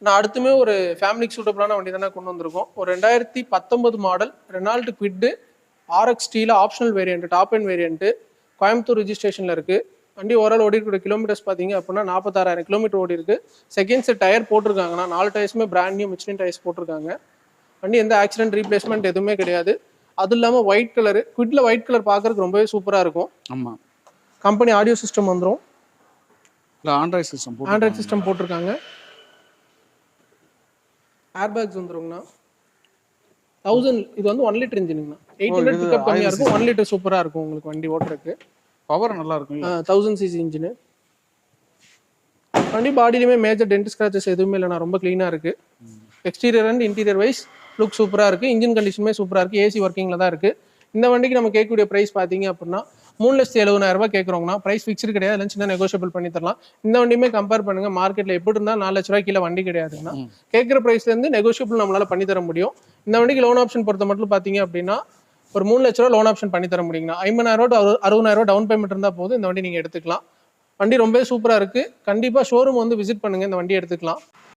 நான் அடுத்துமே ஒரு ஃபேமிலிக்கு சூட்டபிளான வண்டி தானே கொண்டு வந்திருக்கோம். ஒரு 2019 மாடல் ரெனால்ட் குவிட் ஆர்எக்ஸ் டீல optional variant, top end variant, Coimbatore ரிஜிஸ்ட்ரேஷனில் இருக்குது. வண்டி ஓவரால் ஓடி இருக்கிற கிலோமீட்டர்ஸ் பார்த்தீங்க அப்படின்னா 46,000 கிலோமீட்டர் ஓடி இருக்கு. செகண்ட் செட் டயர் போட்டிருக்காங்கன்னா 4 டயர்ஸுமே பிராண்ட் நியூ மிச்லின் டயர்ஸ் போட்டிருக்காங்க. வண்டி எந்த ஆக்சிடென்ட் ரீப்ளேஸ்மெண்ட் எதுவுமே கிடையாது. அது இல்லாமல் ஒயிட் கலரு, குவிட்ல ஒயிட் கலர் பார்க்கறதுக்கு ரொம்பவே சூப்பராக இருக்கும். ஆமாம், கம்பெனி ஆடியோ சிஸ்டம் வந்துடும். இல்லை ஆண்ட்ராய்ட் சிஸ்டம் போட்டிருக்காங்க. ஏர்பேக்ஸ் வந்துருங்கண்ணா. 1000 இது வந்து 1 லிட்டர் இன்ஜினுங்கண்ணா. 800 பிக்கப் கம்மியாக இருக்கும். 1 லிட்டர் சூப்பராக இருக்கும் உங்களுக்கு வண்டி ஓட்டுறதுக்கு. பவர் நல்லா இருக்கும். 1000 சிசி இன்ஜினு. வண்டி பாடியிலுமே மேஜர் டென்ட் ஸ்கிராச்சஸ் எதுவுமே இல்லைண்ணா, ரொம்ப க்ளீனாக இருக்குது. Exterior and interior wise look சூப்பராக இருக்குது. இன்ஜின் கண்டிஷனுமே சூப்பராக இருக்குது. ஏசி ஒர்க்கிங்கில் தான் இருக்குது. இந்த வண்டிக்கு நம்ம கேட்கக்கூடிய ப்ரைஸ் பார்த்தீங்க அப்படின்னா 3,70,000 கேட்குறோங்கண்ணா. ப்ரைஸ் ஃபிக்ஸ்டு கிடையாது, இல்லை சின்ன நெகோஷியபிள் பண்ணி தரலாம். இந்த வண்டியுமே கம்பேர் பண்ணுங்க, மார்க்கெட்டில் எப்படி இருந்தால் 4 லட்ச ரூபாய் கீழே வண்டி கிடையாதுங்கண்ணா. கேட்குற ப்ரைஸ்லேருந்து நெகோஷியபிள் நம்மளால் பண்ணி தர முடியும். இந்த வண்டிக்கு லோன் ஆப்ஷன் பொறுத்த மட்டும் பார்த்தீங்க அப்படின்னா ஒரு 3 லட்ச ரூபா லோன் ஆப்ஷன் பண்ணி தர முடியுங்கண்ணா. 50,000 to 60,000 டவுன் பேமெண்ட் இருந்தால் போதும் இந்த வண்டி நீங்கள் எடுத்துக்கலாம். வண்டி ரொம்ப சூப்பராக இருக்குது. கண்டிப்பாக ஷோரூம் வந்து விசிட் பண்ணுங்கள், இந்த வண்டி எடுத்துக்கலாம்.